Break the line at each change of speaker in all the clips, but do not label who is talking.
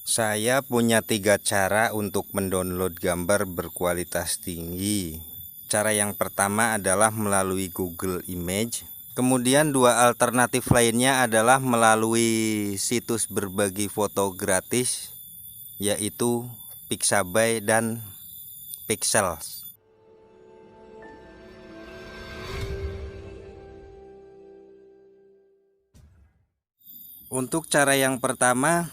Saya punya 3 cara untuk mendownload gambar berkualitas tinggi. Cara yang pertama adalah melalui Google Image. Kemudian 2 alternatif lainnya adalah melalui situs berbagi foto gratis, yaitu Pixabay dan Pexels. Untuk cara yang pertama,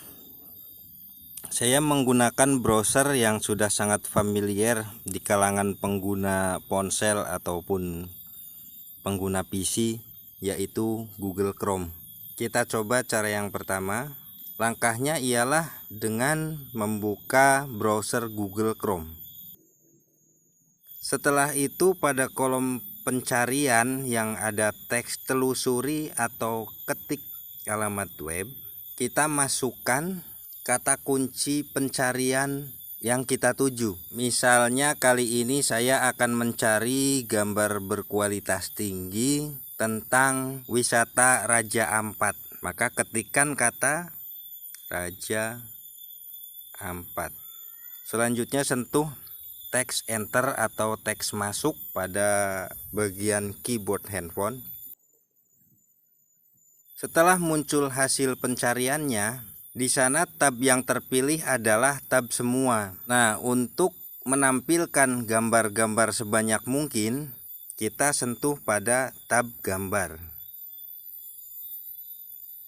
saya menggunakan browser yang sudah sangat familiar di kalangan pengguna ponsel ataupun pengguna PC, yaitu Google Chrome. Kita coba cara yang pertama. Langkahnya ialah dengan membuka browser Google Chrome. Setelah itu pada kolom pencarian yang ada teks telusuri atau ketik alamat web, kita masukkan kata kunci pencarian yang kita tuju. Misalnya kali ini saya akan mencari gambar berkualitas tinggi tentang wisata Raja Ampat. Maka ketikkan kata Raja Ampat. Selanjutnya sentuh teks enter atau teks masuk pada bagian keyboard handphone. Setelah muncul hasil pencariannya, di sana tab yang terpilih adalah tab semua. Nah, untuk menampilkan gambar-gambar sebanyak mungkin, kita sentuh pada tab gambar.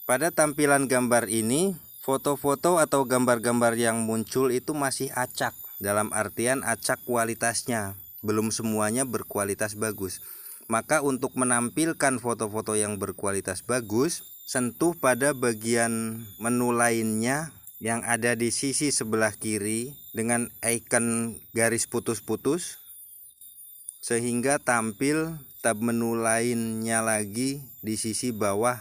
Pada tampilan gambar ini, foto-foto atau gambar-gambar yang muncul itu masih acak. Dalam artian acak kualitasnya, belum semuanya berkualitas bagus. Maka untuk menampilkan foto-foto yang berkualitas bagus, sentuh pada bagian menu lainnya yang ada di sisi sebelah kiri dengan icon garis putus-putus, sehingga tampil tab menu lainnya lagi di sisi bawah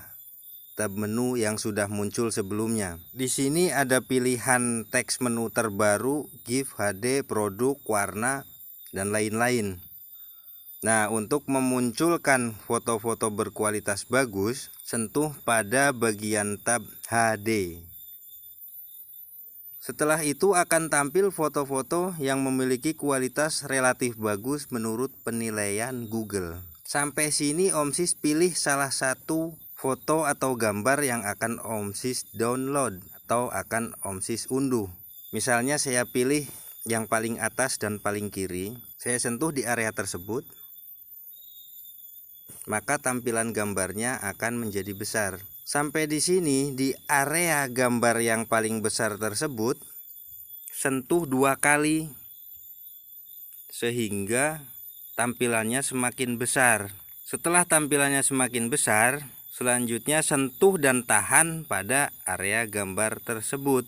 tab menu yang sudah muncul sebelumnya. Di sini ada pilihan teks menu terbaru, GIF, HD, produk, warna, dan lain-lain. Nah, untuk memunculkan foto-foto berkualitas bagus, sentuh pada bagian tab HD. Setelah itu akan tampil foto-foto yang memiliki kualitas relatif bagus menurut penilaian Google. Sampai sini Om Sis pilih salah satu foto atau gambar yang akan Om Sis download atau akan Om Sis unduh. Misalnya saya pilih yang paling atas dan paling kiri. Saya sentuh di area tersebut. Maka tampilan gambarnya akan menjadi besar. Sampai di sini, di area gambar yang paling besar tersebut, sentuh 2 kali sehingga tampilannya semakin besar. Setelah tampilannya semakin besar, selanjutnya sentuh dan tahan pada area gambar tersebut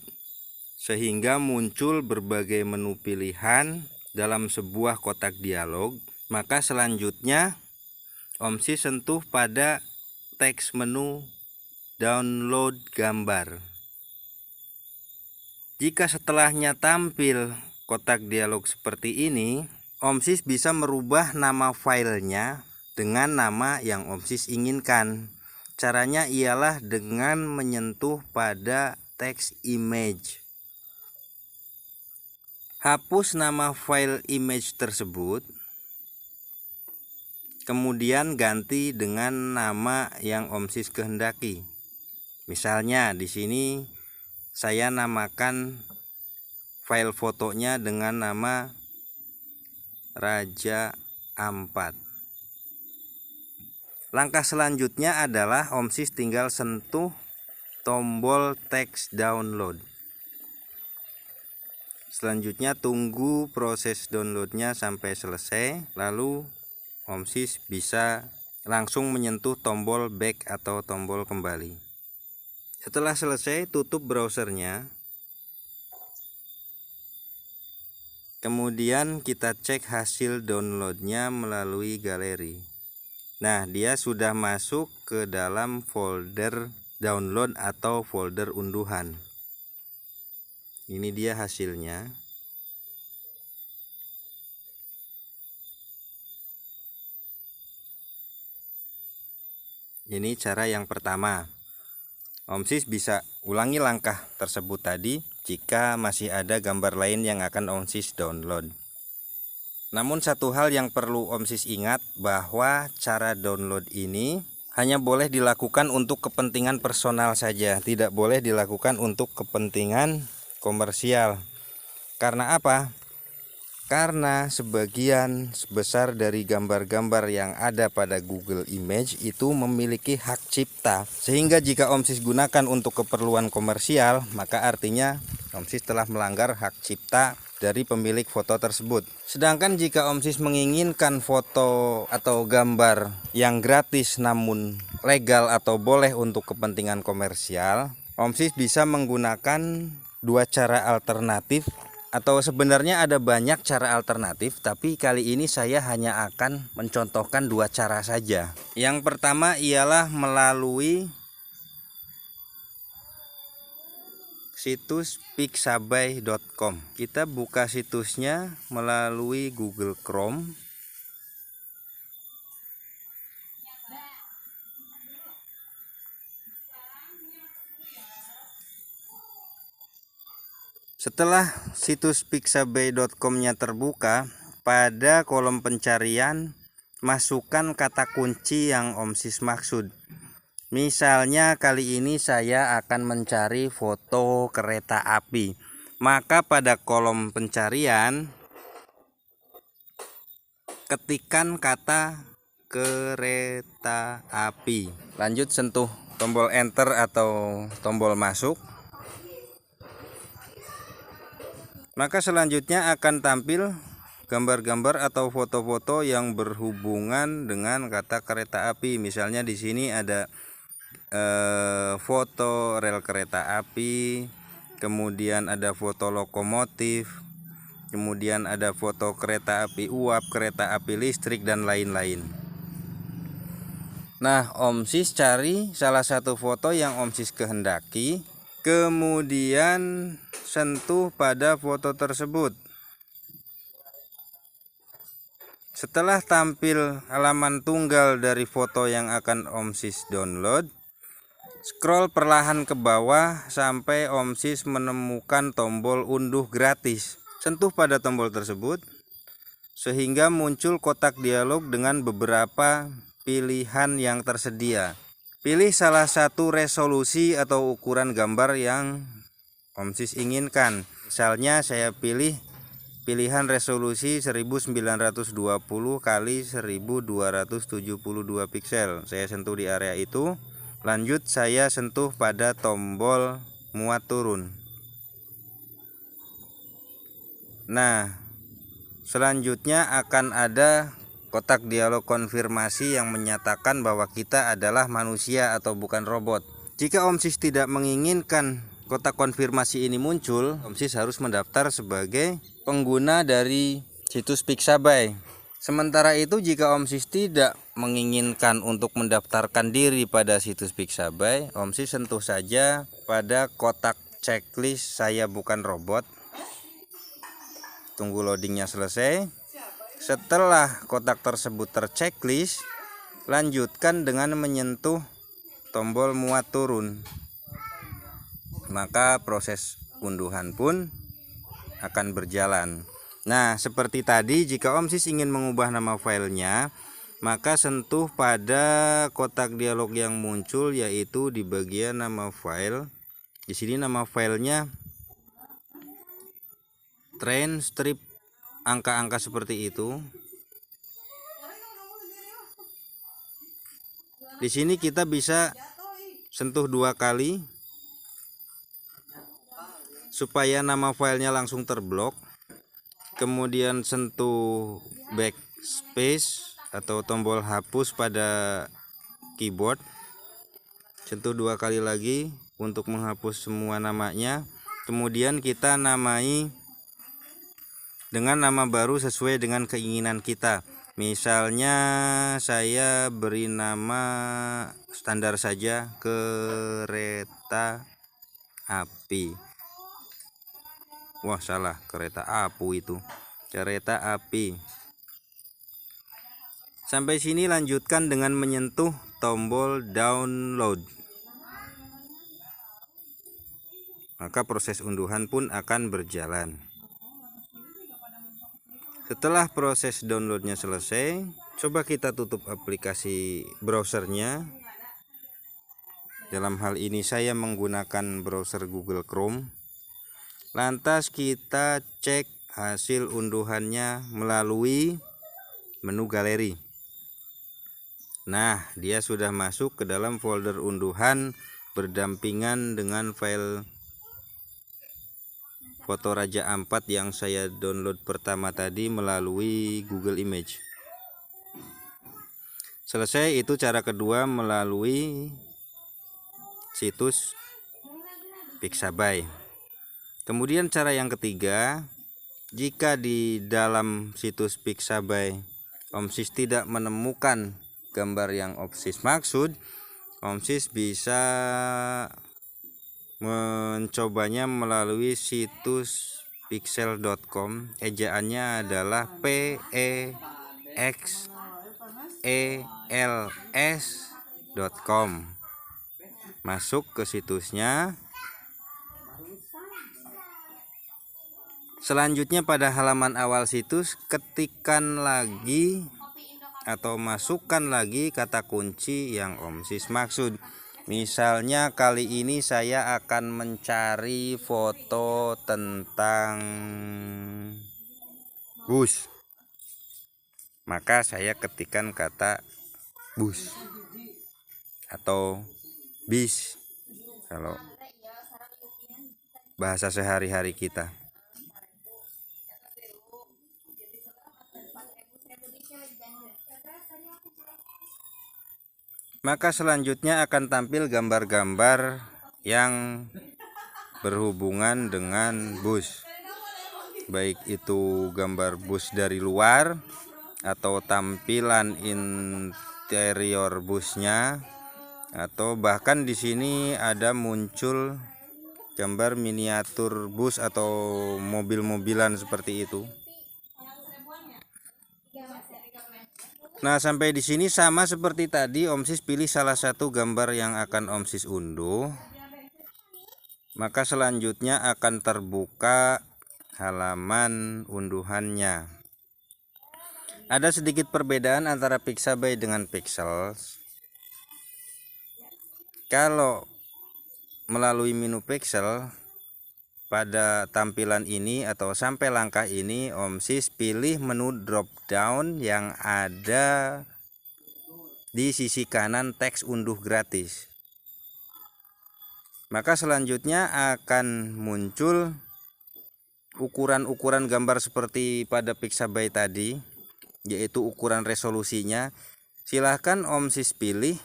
sehingga muncul berbagai menu pilihan dalam sebuah kotak dialog. Maka selanjutnya Om Sis sentuh pada teks menu download gambar. Jika setelahnya tampil kotak dialog seperti ini, Om Sis bisa merubah nama filenya dengan nama yang Om Sis inginkan. Caranya ialah dengan menyentuh pada teks image. Hapus nama file image tersebut. Kemudian ganti dengan nama yang Om Sis kehendaki. Misalnya di sini saya namakan file fotonya dengan nama Raja Ampat. Langkah selanjutnya adalah Om Sis tinggal sentuh tombol teks download. Selanjutnya tunggu proses downloadnya sampai selesai, lalu Om Sis bisa langsung menyentuh tombol back atau tombol kembali. Setelah selesai, tutup browsernya. Kemudian kita cek hasil downloadnya melalui galeri. Nah, dia sudah masuk ke dalam folder download atau folder unduhan. Ini dia hasilnya. Ini cara yang pertama. Om Sis bisa ulangi langkah tersebut tadi. jika masih ada gambar lain yang akan Om Sis download. Namun satu hal yang perlu Om Sis ingat, bahwa cara download ini hanya boleh dilakukan untuk kepentingan personal saja, tidak boleh dilakukan untuk kepentingan komersial. Karena apa? Karena sebagian besar dari gambar-gambar yang ada pada Google Image itu memiliki hak cipta, sehingga jika Om Sis gunakan untuk keperluan komersial, maka artinya Om Sis telah melanggar hak cipta dari pemilik foto tersebut. Sedangkan jika Om Sis menginginkan foto atau gambar yang gratis namun legal atau boleh untuk kepentingan komersial, Om Sis bisa menggunakan dua cara alternatif. Atau sebenarnya ada banyak cara alternatif, tapi kali ini saya hanya akan mencontohkan dua cara saja. Yang pertama ialah melalui situs pixabay.com. Kita buka situsnya melalui Google Chrome. Setelah situs pixabay.com-nya terbuka, pada kolom pencarian masukkan kata kunci yang Om Sis maksud. Misalnya kali ini saya akan mencari foto kereta api. Maka pada kolom pencarian ketikkan kata kereta api. Lanjut sentuh tombol enter atau tombol masuk. Maka selanjutnya akan tampil gambar-gambar atau foto-foto yang berhubungan dengan kata kereta api. Misalnya di sini ada foto rel kereta api, kemudian ada foto lokomotif, kemudian ada foto kereta api uap, kereta api listrik, dan lain-lain. Nah, Om Sis cari salah satu foto yang Om Sis kehendaki, kemudian sentuh pada foto tersebut. Setelah tampil halaman tunggal dari foto yang akan Om Sis download, scroll perlahan ke bawah sampai Om Sis menemukan tombol unduh gratis. Sentuh pada tombol tersebut sehingga muncul kotak dialog dengan beberapa pilihan yang tersedia. Pilih salah satu resolusi atau ukuran gambar yang Om Sis inginkan. Misalnya saya pilih pilihan resolusi 1920 kali 1272 piksel. Saya sentuh di area itu. Lanjut saya sentuh pada tombol muat turun. Nah, selanjutnya akan ada kotak dialog konfirmasi yang menyatakan bahwa kita adalah manusia atau bukan robot. Jika Om Sis tidak menginginkan kotak konfirmasi ini muncul, Om Sis harus mendaftar sebagai pengguna dari situs Pixabay. Sementara itu jika Om Sis tidak menginginkan untuk mendaftarkan diri pada situs Pixabay, Om Sis sentuh saja pada kotak checklist saya bukan robot. Tunggu loadingnya selesai. Setelah kotak tersebut terchecklist, lanjutkan dengan menyentuh tombol muat turun. Maka proses unduhan pun akan berjalan. Nah, seperti tadi, jika Om Sis ingin mengubah nama filenya, maka sentuh pada kotak dialog yang muncul, yaitu di bagian nama file. Di sini nama filenya train strip angka-angka seperti itu. Di sini kita bisa sentuh 2 kali supaya nama filenya langsung terblok. Kemudian sentuh backspace atau tombol hapus pada keyboard. Sentuh 2 kali lagi untuk menghapus semua namanya. Kemudian kita namai dengan nama baru sesuai dengan keinginan kita. Misalnya saya beri nama standar saja, kereta api. Wah, salah, kereta api itu. Kereta api. Sampai sini lanjutkan dengan menyentuh tombol download. maka proses unduhan pun akan berjalan. Setelah proses downloadnya selesai, coba kita tutup aplikasi browsernya. Dalam hal ini saya menggunakan browser Google Chrome. Lantas kita cek hasil unduhannya melalui menu galeri. Nah, dia sudah masuk ke dalam folder unduhan berdampingan dengan file foto Raja Ampat yang saya download pertama tadi melalui Google Image. Selesai itu cara kedua melalui situs Pixabay. Kemudian cara yang ketiga, jika di dalam situs Pixabay Om Sis tidak menemukan gambar yang Om Sis maksud, Om Sis bisa mencobanya melalui situs pixel.com. ejaannya adalah pexels.com. Masuk ke situsnya. Selanjutnya pada halaman awal situs ketikkan lagi atau masukkan lagi kata kunci yang Om Sis maksud. Misalnya kali ini saya akan mencari foto tentang bus. Maka saya ketikkan kata bus atau bis kalau bahasa sehari-hari kita. Maka selanjutnya akan tampil gambar-gambar yang berhubungan dengan bus, baik itu gambar bus dari luar atau tampilan interior busnya, atau bahkan di sini ada muncul gambar miniatur bus atau mobil-mobilan seperti itu. Nah, sampai di sini sama seperti tadi, Om Sis pilih salah satu gambar yang akan Om Sis unduh. Maka selanjutnya akan terbuka halaman unduhannya. Ada sedikit perbedaan antara Pixabay dengan Pexels. Kalau melalui menu Pexel, pada tampilan ini atau sampai langkah ini Om Sis pilih menu drop down yang ada di sisi kanan teks unduh gratis. Maka selanjutnya akan muncul ukuran-ukuran gambar seperti pada Pixabay tadi, yaitu ukuran resolusinya. Silahkan Om Sis pilih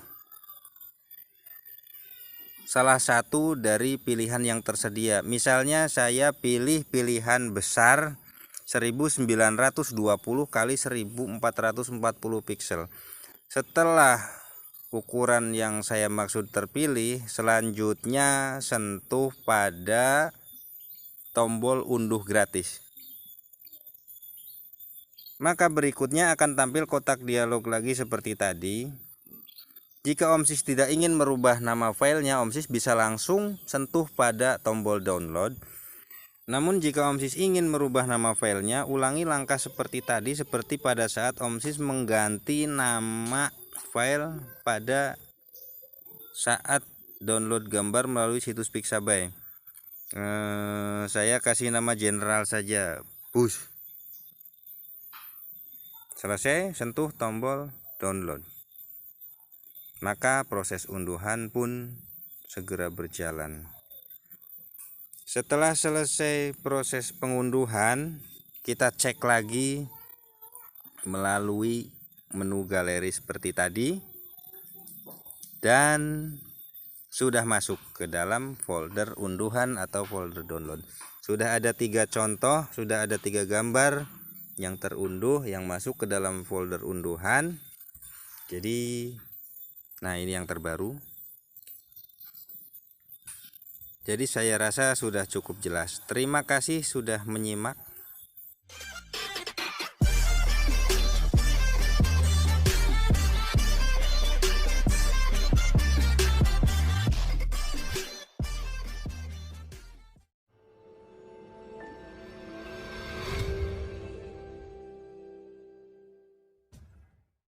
salah satu dari pilihan yang tersedia. Misalnya saya pilih pilihan besar 1920 kali 1440 pixel. Setelah ukuran yang saya maksud terpilih, selanjutnya sentuh pada tombol unduh gratis. Maka berikutnya akan tampil kotak dialog lagi seperti tadi. Jika Om Sis tidak ingin merubah nama filenya, Om Sis bisa langsung sentuh pada tombol download. Namun jika Om Sis ingin merubah nama filenya, ulangi langkah seperti tadi, seperti pada saat Om Sis mengganti nama file pada saat download gambar melalui situs Pixabay. Saya kasih nama general saja, bus. Selesai, sentuh tombol download. Maka proses unduhan pun segera berjalan. Setelah selesai proses pengunduhan, kita cek lagi melalui menu galeri seperti tadi dan sudah masuk ke dalam folder unduhan atau folder download. Sudah ada 3 contoh, sudah ada 3 gambar yang terunduh yang masuk ke dalam folder unduhan. Jadi nah, ini yang terbaru. Jadi saya rasa sudah cukup jelas. Terima kasih sudah menyimak.